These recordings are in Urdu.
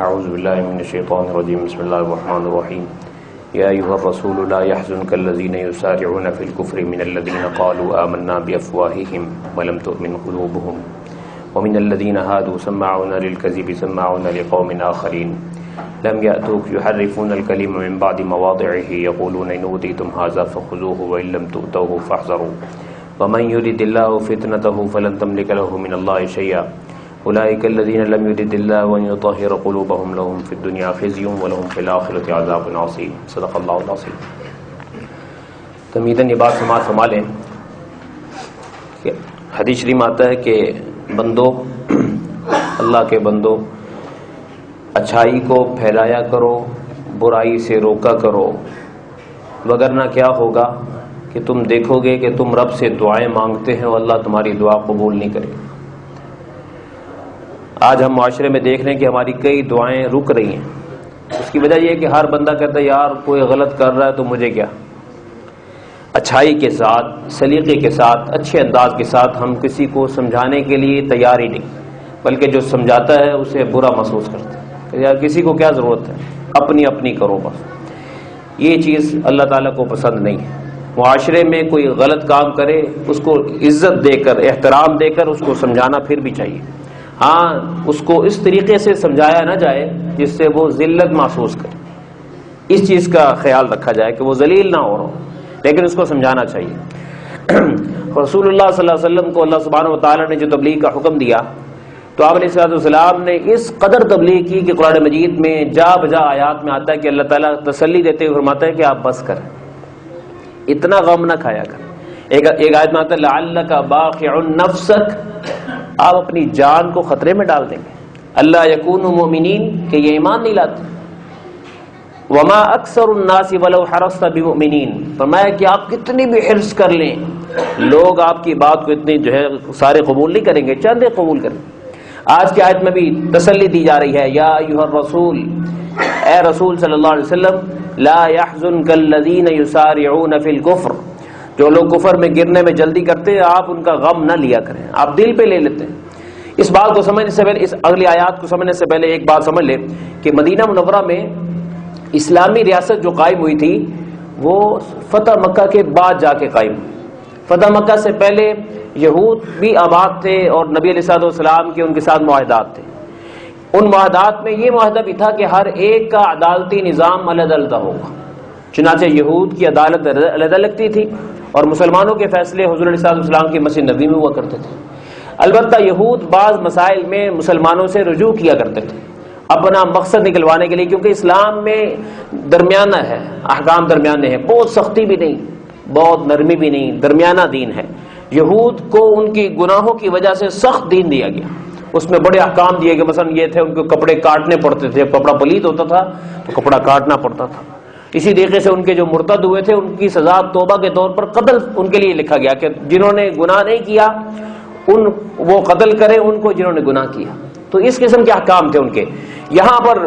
اعوذ باللہ من الشیطان الرجیم بسم اللہ الرحمن الرحیم یا ایھا الرسول لا يحزنك الذین یسارعون فی الکفر من الذین قالوا آمنا بافواہہم ولم تؤمن قلوبهم ومن الذین هادوا سماعون للکذب سماعون لقوم آخرین لم يأتوك يحرفون الكلم من بعد مواضعه يقولون إن أوتيتم هذا فخذوه وإن لم تؤتوه فاحذروا ومن يرد الله فتنته فلن تملك له من الله شيئا أولئك الذين لم يرد الله أن يطهر قلوبهم لهم في الدنيا خزي ولهم في الآخرة عذاب عظيم صدق الله العظيم. تمہیداً یہ بات سماعت فرما لیں کہ حدیث شریف میں آتا ہے کہ بندو، اللہ کے بندو، اچھائی کو پھیلایا کرو، برائی سے روکا کرو، وگرنہ کیا ہوگا کہ تم دیکھو گے کہ تم رب سے دعائیں مانگتے ہیں اور اللہ تمہاری دعا قبول نہیں کرے. آج ہم معاشرے میں دیکھ رہے ہیں کہ ہماری کئی دعائیں رک رہی ہیں. اس کی وجہ یہ ہے کہ ہر بندہ کہتا ہے یار کوئی غلط کر رہا ہے تو مجھے کیا. اچھائی کے ساتھ، سلیقے کے ساتھ، اچھے انداز کے ساتھ ہم کسی کو سمجھانے کے لیے تیار ہی نہیں، بلکہ جو سمجھاتا ہے اسے برا محسوس کرتا ہے. یار کسی کو کیا ضرورت ہے، اپنی اپنی کرو بس. یہ چیز اللہ تعالیٰ کو پسند نہیں ہے. معاشرے میں کوئی غلط کام کرے اس کو عزت دے کر، احترام دے کر اس کو سمجھانا پھر بھی چاہیے. ہاں اس کو اس طریقے سے سمجھایا نہ جائے جس سے وہ ذلت محسوس کرے. اس چیز کا خیال رکھا جائے کہ وہ ذلیل نہ ہو، لیکن اس کو سمجھانا چاہیے. رسول اللہ صلی اللہ علیہ وسلم کو اللہ سبحانہ وتعالیٰ نے جو تبلیغ کا حکم دیا تو آپ علیہ السلام نے اس قدر تبلیغ کی کہ قرآن مجید میں جا بجا آیات میں آتا ہے کہ اللہ تعالیٰ تسلی دیتے ہوئے فرماتا ہے کہ آپ بس کریں، اتنا غم نہ کھایا کریں. ایک آیت میں آتا ہے لعلک باخع نفسک، آپ اپنی جان کو خطرے میں ڈال دیں گے. اللہ یکونوا مؤمنین، کہ یہ ایمان نہیں لاتے. وما اکثر الناس ولو حرصت بمؤمنین، فرمایا کہ آپ کتنی بھی حرص کر لیں لوگ آپ کی بات کو اتنی جو ہے سارے قبول نہیں کریں گے، چند قبول کریں. آج کی آیت میں بھی تسلی دی جا رہی ہے، یا ایھا الرسول، اے رسول صلی اللہ علیہ وسلم، لا يحزنك الذين يسارعون في الكفر، جو لوگ کفر میں گرنے میں جلدی کرتے ہیں آپ ان کا غم نہ لیا کریں، آپ دل پہ لے لیتے ہیں. اس بات کو سمجھنے سے پہلے، اس اگلی آیات کو سمجھنے سے پہلے ایک بات سمجھ لیں کہ مدینہ منورہ میں اسلامی ریاست جو قائم ہوئی تھی وہ فتح مکہ کے بعد جا کے قائم ہوئی. فتح مکہ سے پہلے یہود بھی آباد تھے اور نبی علیہ السلام کے ان کے ساتھ معاہدات تھے. ان معاہدات میں یہ معاہدہ بھی تھا کہ ہر ایک کا عدالتی نظام علیحدہ علیحدہ ہوگا. چنانچہ یہود کی عدالت علیحدہ لگتی تھی اور مسلمانوں کے فیصلے حضور علیہ السلام کی مسجد نبوی میں ہوا کرتے تھے. البتہ یہود بعض مسائل میں مسلمانوں سے رجوع کیا کرتے تھے اپنا مقصد نکلوانے کے لیے، کیونکہ اسلام میں درمیانہ ہے، احکام درمیانے ہیں، بہت سختی بھی نہیں، بہت نرمی بھی نہیں، درمیانہ دین ہے. یہود کو ان کی گناہوں کی وجہ سے سخت دین دیا گیا، اس میں بڑے احکام دیے گئے. مثلا یہ تھے ان کو کپڑے کاٹنے پڑتے تھے، کپڑا پلید ہوتا تھا تو کپڑا کاٹنا پڑتا تھا. اسی طریقے سے ان کے جو مرتد ہوئے تھے ان کی سزا توبہ کے طور پر قتل ان کے لیے لکھا گیا کہ جنہوں نے گناہ نہیں کیا وہ قتل کریں ان کو جنہوں نے گناہ کیا. تو اس قسم کے احکام تھے ان کے. یہاں پر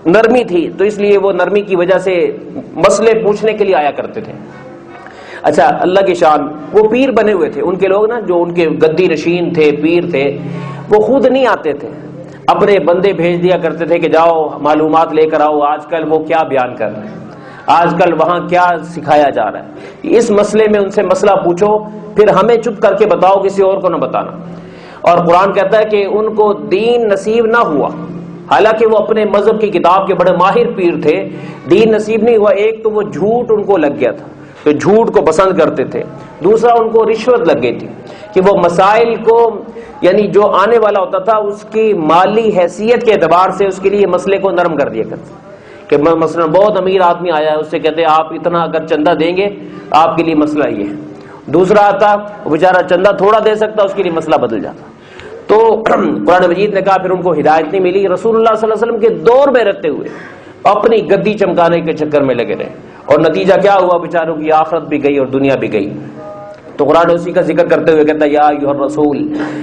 نرمی تھی تو اس لیے وہ نرمی کی وجہ سے مسئلے پوچھنے کے لیے آیا کرتے تھے. اچھا، اللہ کی شان، وہ پیر بنے ہوئے تھے ان کے لوگ نا، جو ان کے گدی نشین تھے، پیر تھے، وہ خود نہیں آتے تھے، اپنے بندے بھیج دیا کرتے تھے کہ جاؤ معلومات لے کر آؤ آج کل وہ کیا بیان کر رہے ہیں، آج کل وہاں کیا سکھایا جا رہا ہے. اس مسئلے میں ان سے مسئلہ پوچھو، پھر ہمیں چپ کر کے بتاؤ، کسی اور کو نہ بتانا. اور قرآن کہتا ہے کہ ان کو دین نصیب نہ ہوا، حالانکہ وہ اپنے مذہب کی کتاب کے بڑے ماہر پیر تھے، دین نصیب نہیں ہوا. ایک تو وہ جھوٹ ان کو لگ گیا تھا، تو جھوٹ کو پسند کرتے تھے. دوسرا ان کو رشوت لگ گئی تھی کہ وہ مسائل کو، یعنی جو آنے والا ہوتا تھا اس کی مالی حیثیت کے اعتبار سے اس کے لیے مسئلے کو نرم کر دیا کرتے کہ مثلا بہت امیر آدمی آیا ہے، اس سے کہتے آپ اتنا اگر چندہ دیں گے آپ کے لیے مسئلہ یہ ہے. دوسرا آتا وہ بیچارہ چندہ تھوڑا دے سکتا، اس کے لیے مسئلہ بدل جاتا. تو قرآن مجید نے کہا پھر ان کو ہدایت نہیں ملی. رسول اللہ صلی اللہ علیہ وسلم کے دور میں رہتے ہوئے اپنی گدی چمکانے کے چکر میں لگے رہے، اور نتیجہ کیا ہوا؟ بیچاروں کی آخرت بھی گئی اور دنیا بھی گئی. تو قرآن اسی کا ذکر کرتے ہوئے کہتا ہے یا ایھا الرسول،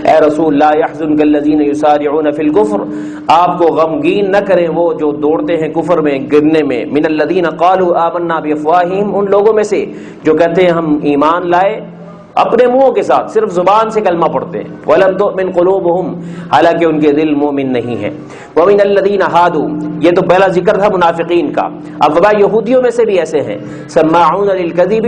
اے رسول، لا يحزنك الذين يسارعون في الكفر، آپ کو غمگین نہ کریں وہ جو دوڑتے ہیں کفر میں، گرنے میں. من الذين قالوا آمنا بافواههم، ان لوگوں میں سے جو کہتے ہیں ہم ایمان لائے اپنے منہوں کے ساتھ صرف زبان سے کلمہ پڑھتے ہیں. وَلَمْ تُؤْمِنْ قُلُوبُهُمْ حالانکہ ان کے دل مومن نہیں ہیں. وَمِنَ الَّذِينَ هَادُوا یہ تو پہلا ذکر تھا منافقین کا. اب وبا یہودیوں میں سے بھی ایسے ہیں سماعون للکذب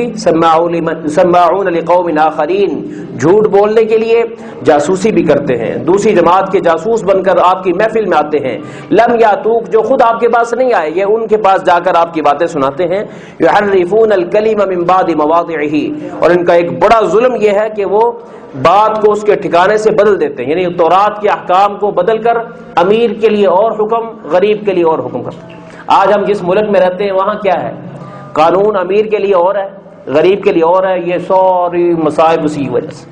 سماعون لقوم آخرین جھوٹ بولنے کے لیے جاسوسی بھی کرتے ہیں, دوسری جماعت کے جاسوس بن کر آپ کی محفل میں آتے ہیں. لم یاتوک جو خود آپ کے پاس نہیں آئے, یہ ان کے پاس جا کر آپ کی باتیں سناتے ہیں. یحرفون الکلم من بعد مواضعہ اور ان کا ایک بڑا ظلم یہ ہے کہ وہ بات کو اس کے ٹھکانے سے بدل دیتے ہیں, یعنی تورات کے احکام کو بدل کر امیر کے لیے اور حکم غریب کے لیے اور حکم کرتے ہیں. آج ہم جس ملک میں رہتے ہیں وہاں کیا ہے, قانون امیر کے لیے اور ہے غریب کے لیے اور ہے. یہ ساری مصائب اسی وجہ سے.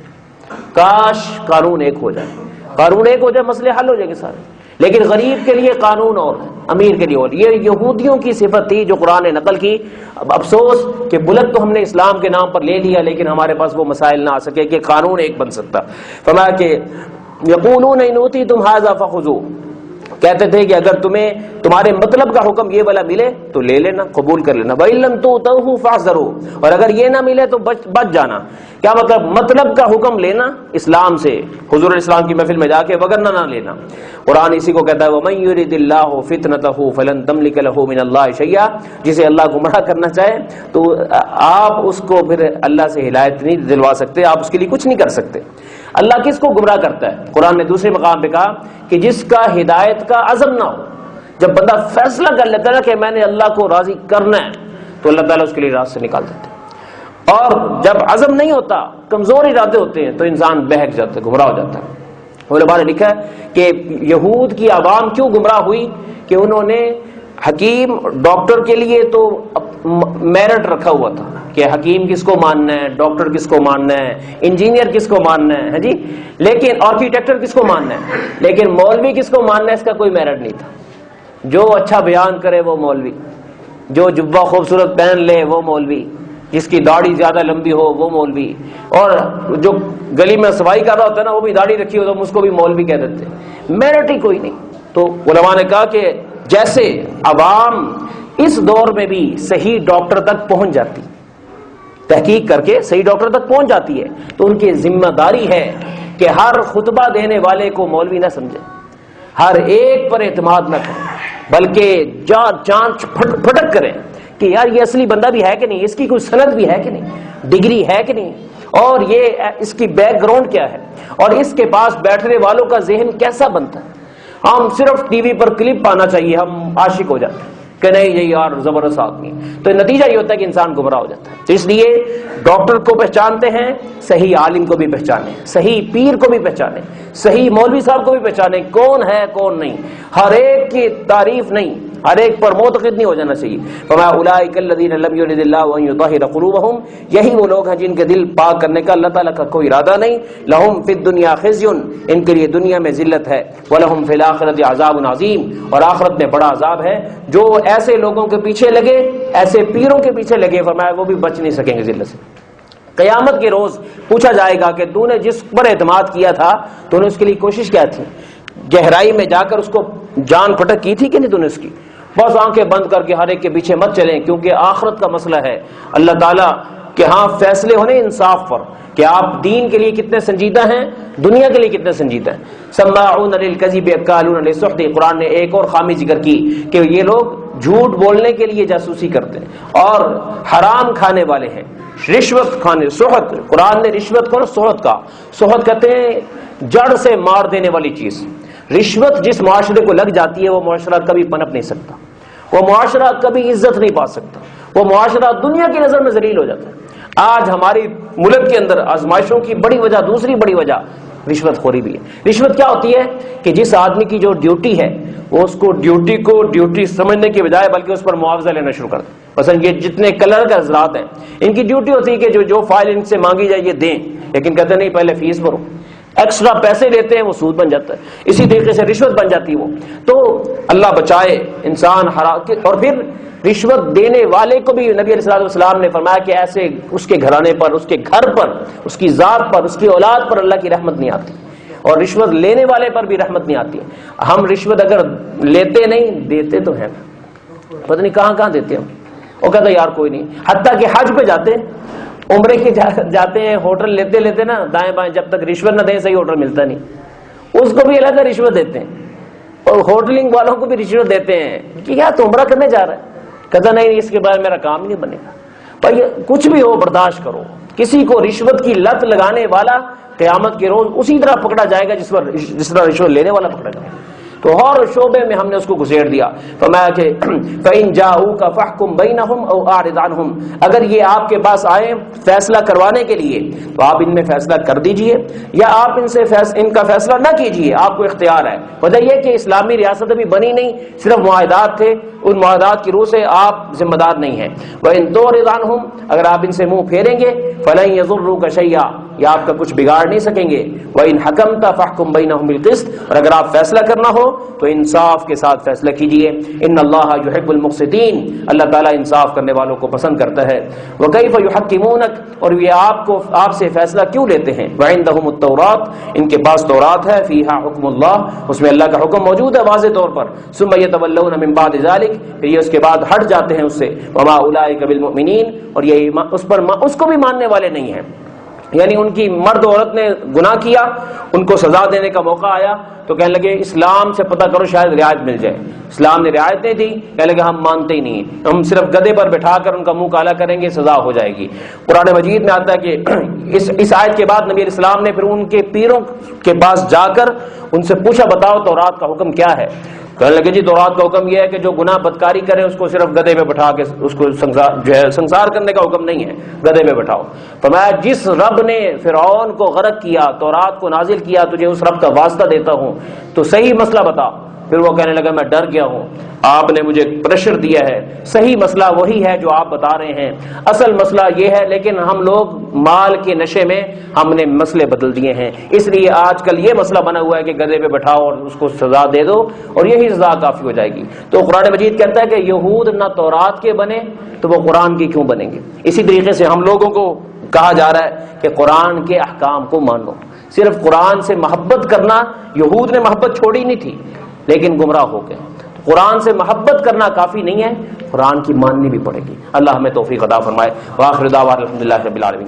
کاش قانون ایک ہو جائے, قانون ایک ہو جائے مسئلے حل ہو جائیں گے سارے, لیکن غریب کے لیے قانون اور امیر کے لیے اور. یہ یہودیوں کی صفت تھی جو قرآن نے نقل کی. اب افسوس کہ بلد تو ہم نے اسلام کے نام پر لے لیا لیکن ہمارے پاس وہ مسائل نہ آ سکے کہ قانون ایک بن سکتا. فرمایا کہ یقولون ان اوتیتم ھذا فخذوہ کہتے تھے کہ اگر تمہیں تمہارے مطلب کا حکم یہ والا ملے تو لے لینا, قبول کر لینا. وَإِن لَّمْ تُؤْتَوْهُ فَاحْذَرُوا اور اگر یہ نہ ملے تو بچ جانا. کیا مطلب کا حکم لینا اسلام سے, حضور اسلام کی محفل میں جا کے, وگرنہ نہ لینا. قرآن اسی کو کہتا ہے وَمَن يُرِدِ اللَّهُ فِتْنَتَهُ فَلَن تَمْلِكَ لَهُ مِنَ اللَّهِ شَيْئًا جسے اللہ گمراہ کرنا چاہے تو آپ اس کو پھر اللہ سے ہدایت نہیں دلوا سکتے, آپ اس کے لیے کچھ نہیں کر سکتے. اللہ کس کو گمراہ کرتا ہے؟ قرآن نے دوسرے مقام پہ کہا کہ جس کا ہدایت کا عزم نہ ہو. جب بندہ فیصلہ کر لیتا ہے کہ میں نے اللہ کو راضی کرنا ہے تو اللہ تعالیٰ اس کے لیے راست سے نکال دیتے. اور جب عزم نہیں ہوتا, کمزور ارادے ہوتے ہیں تو انسان بہک جاتا ہے, گمراہ ہو جاتا ہے. علماء نے لکھا ہے کہ یہود کی عوام کیوں گمراہ ہوئی کہ انہوں نے حکیم ڈاکٹر کے لیے تو میرٹ رکھا ہوا تھا کہ حکیم کس کو ماننا ہے, ڈاکٹر کس کو ماننا ہے, انجینئر کس کو ماننا ہے جی, لیکن آرکیٹیکٹر کس کو ماننا ہے, لیکن مولوی کس کو ماننا ہے اس کا کوئی میرٹ نہیں تھا. جو اچھا بیان کرے وہ مولوی, جو جبہ خوبصورت پہن لے وہ مولوی, جس کی داڑھی زیادہ لمبی ہو وہ مولوی, اور جو گلی میں صفائی کر رہا ہوتا ہے نا وہ بھی داڑھی رکھی ہو تو اس کو بھی مولوی کہہ دیتے ہیں. میرٹ ہی کوئی نہیں. تو علماء نے کہا کہ جیسے عوام اس دور میں بھی صحیح ڈاکٹر تک پہنچ جاتی, تحقیق کر کے صحیح ڈاکٹر تک پہنچ جاتی ہے, تو ان کی ذمہ داری ہے کہ ہر خطبہ دینے والے کو مولوی نہ سمجھے, ہر ایک پر اعتماد نہ کریں, بلکہ جانچ پھٹک کریں کہ یار یہ اصلی بندہ بھی ہے کہ نہیں, اس کی کوئی سند بھی ہے کہ نہیں, ڈگری ہے کہ نہیں, اور یہ اس کی بیک گراؤنڈ کیا ہے, اور اس کے پاس بیٹھنے والوں کا ذہن کیسا بنتا ہے. ہم صرف ٹی وی پر کلپ پانا چاہیے, ہم عاشق ہو جاتے ہیں کہ نہیں یہ یار زبردست آدمی, تو نتیجہ یہ ہوتا ہے کہ انسان گمراہ ہو جاتا ہے. تو اس لیے ڈاکٹر کو پہچانتے ہیں, صحیح عالم کو بھی پہچانے, صحیح پیر کو بھی پہچانے, صحیح مولوی صاحب کو بھی پہچانے, کون ہے کون نہیں. ہر ایک کی تعریف نہیں, ہر ایک پر معتقد نہیں ہو جانا چاہیے. فما اولئک الذین لم یرد اللہ ان یطہر قلوبہم یہی وہ لوگ ہیں جن کے دل پاک کرنے کا اللہ تعالیٰ کا کوئی ارادہ نہیں. لہم فی الدنیا خزی ان کے لیے دنیا میں ذلت ہے, ولہم فی الآخرۃ عذاب عظیم اور آخرت میں بڑا عذاب ہے. جو ایسے لوگوں کے پیچھے لگے, ایسے پیروں کے پیچھے لگے, فرمایا وہ بھی بچ نہیں سکیں گے ذلت سے. قیامت کے روز پوچھا جائے گا کہ تو نے جس پر اعتماد کیا تھا تو نے اس کے لیے کوشش کیا تھی, گہرائی میں جا کر اس کو جان پھٹک کی تھی کہ نہیں تو نے اس کی. بس آنکھیں بند کر کے ہر ایک کے پیچھے مت چلیں, کیونکہ آخرت کا مسئلہ ہے. اللہ تعالیٰ کہ ہاں فیصلے ہونے انصاف پر کہ آپ دین کے لیے کتنے سنجیدہ ہیں, دنیا کے لیے کتنے سنجیدہ ہیں. سماعون للکذب اکالون للسحت قرآن نے ایک اور خامی ذکر کی کہ یہ لوگ جھوٹ بولنے کے لیے جاسوسی کرتے ہیں اور حرام کھانے والے ہیں, رشوت کھانے. سحت قرآن نے رشوت کو سحت کا, سحت کہتے ہیں جڑ سے مار دینے والی چیز. رشوت جس معاشرے کو لگ جاتی ہے وہ معاشرہ کبھی پنپ نہیں سکتا, وہ معاشرہ کبھی عزت نہیں پا سکتا, وہ معاشرہ دنیا کی نظر میں ذلیل ہو جاتا ہے. آج ہماری ملک کے اندر آزمائشوں کی بڑی وجہ, دوسری بڑی وجہ رشوت خوری بھی ہے. رشوت کیا ہوتی ہے کہ جس آدمی کی جو ڈیوٹی ہے وہ اس کو ڈیوٹی سمجھنے کے بجائے بلکہ اس پر معاوضہ لینا شروع کر دیں. مثلا یہ جتنے کلر کا حضرات ہیں ان کی ڈیوٹی ہوتی ہے کہ جو فائل ان سے مانگی جائے یہ دیں, لیکن کہتے نہیں پہلے فیس بھرو. ایکسٹرا پیسے لیتے ہیں وہ سود بن جاتا ہے, اسی طریقے سے رشوت بن جاتی ہے وہ. تو اللہ بچائے انسان اور پھر رشوت دینے والے کو بھی نبی علیہ السلام نے فرمایا کہ ایسے اس کے گھرانے پر, اس کے گھر پر, اس کی ذات پر, اس کی اولاد پر اللہ کی رحمت نہیں آتی, اور رشوت لینے والے پر بھی رحمت نہیں آتی. ہم رشوت اگر لیتے نہیں, دیتے تو ہیں, پتہ نہیں کہاں کہاں دیتے ہم. وہ کہتا یار کوئی نہیں, حتیٰ کہ حج پہ جاتے عمرے کے جاتے ہیں ہوٹل لیتے لیتے نا دائیں بائیں، جب تک رشوت نہ دیں صحیح ہوٹل ملتا نہیں، اس کو بھی علیحدہ رشوت دیتے ہیں، اور ہوٹلنگ والوں کو بھی رشوت دیتے ہیں کہ کیا تو عمرہ کرنے جا رہا ہے، کہتا نہیں اس کے بعد میرا کام ہی نہیں بنے گا۔ بھائی کچھ بھی ہو برداشت کرو، کسی کو رشوت کی لت لگانے والا قیامت کے روز اسی طرح پکڑا جائے گا جس طرح رشوت لینے والا پکڑا جائے گا۔ تو ہر شعبے میں ہم نے اس کو گھسیڑ دیا۔ فرمایا کہ فَإِن جَاءُوكَ فَاحْكُم بَيْنَهُمْ أَوْ أَعْرِضْ عَنْهُمْ، اگر یہ آپ کے پاس آئے فیصلہ کروانے کے لیے تو آپ ان میں فیصلہ کر دیجئے، یا آپ ان کا فیصلہ نہ کیجئے، آپ کو اختیار ہے۔ وجہ یہ کہ اسلامی ریاست ابھی بنی نہیں، صرف معاہدات تھے، ان معاہدات کی روح سے آپ ذمہ دار نہیں ہیں۔ وَإِن تُعْرِضْ عَنْهُمْ، اگر آپ ان سے منہ پھیریں گے فَلَن يَضُرُّوكَ شَيْئًا، یہ آپ کا کچھ بگاڑ نہیں سکیں گے۔ وَإِن حَكَمْتَ فَاحْكُم بَيْنَهُم بِالْقِسْطِ، اور اگر آپ فیصلہ کرنا ہو تو انصاف کے ساتھ فیصلہ کیجئے۔ ان اللہ یحب المقسطین، اللہ تعالیٰ انصاف کرنے والوں کو پسند کرتا ہے۔ وَكَيْفَ يُحَكِّمُونَكَ، اور یہ آپ سے فیصلہ کیوں لیتے ہیں؟ وَعِندَهُمُ التَّوْرَاۃ، ان کے پاس تورات ہے، فیہا حکم اللہ، اس میں اللہ کا حکم موجود ہے واضح طور پر۔ ثم يتولون من بعد ذلك، پھر یہ اس کے بعد ہٹ جاتے ہیں اس سے۔ وما اولئک بالمؤمنین، اور یہ اس کو بھی ماننے والے نہیں ہیں، یعنی ان کی مرد عورت نے گناہ کیا، ان کو سزا دینے کا موقع آیا تو کہنے لگے اسلام سے پتہ کرو شاید رعایت مل جائے۔ اسلام نے رعایت نہیں دی، کہنے لگے ہم مانتے ہی نہیں، ہم صرف گدھے پر بٹھا کر ان کا منہ کالا کریں گے، سزا ہو جائے گی۔ قرآن مجید میں آتا ہے کہ اس آیت کے بعد نبی علیہ السلام نے پھر ان کے پیروں کے پاس جا کر ان سے پوچھا بتاؤ تورات کا حکم کیا ہے؟ کہنے لگے جی تورات کا حکم یہ ہے کہ جو گناہ بدکاری کرے اس کو صرف گدھے پہ بٹھا کے اس کو سنسار کرنے کا حکم نہیں ہے، گدھے پہ بٹھاؤ۔ فرمایا جس رب نے فرعون کو غرق کیا، تورات کو نازل کیا، تجھے اس رب کا واسطہ دیتا ہوں تو صحیح مسئلہ بتا۔ پھر وہ کہنے لگا میں ڈر گیا ہوں، آپ نے مجھے پریشر دیا ہے، صحیح مسئلہ وہی ہے جو آپ بتا رہے ہیں، اصل مسئلہ یہ ہے، لیکن ہم لوگ مال کے نشے میں ہم نے مسئلے بدل دیے ہیں، اس لیے آج کل یہ مسئلہ بنا ہوا ہے کہ گدھے پہ بٹھاؤ اور اس کو سزا دے دو اور یہی سزا کافی ہو جائے گی۔ تو قرآن مجید کہتا ہے کہ یہود نہ تورات کے بنے تو وہ قرآن کی کیوں بنیں گے؟ اسی طریقے سے ہم لوگوں کو کہا جا رہا ہے کہ قرآن کے احکام کو مانو، صرف قرآن سے محبت کرنا، یہود نے محبت چھوڑی نہیں تھی لیکن گمراہ ہو گئے، قرآن سے محبت کرنا کافی نہیں ہے، قرآن کی ماننی بھی پڑے گی۔ اللہ ہمیں توفیق عطا فرمائے۔ وآخر دعوانا الحمدللہ رب العالمین۔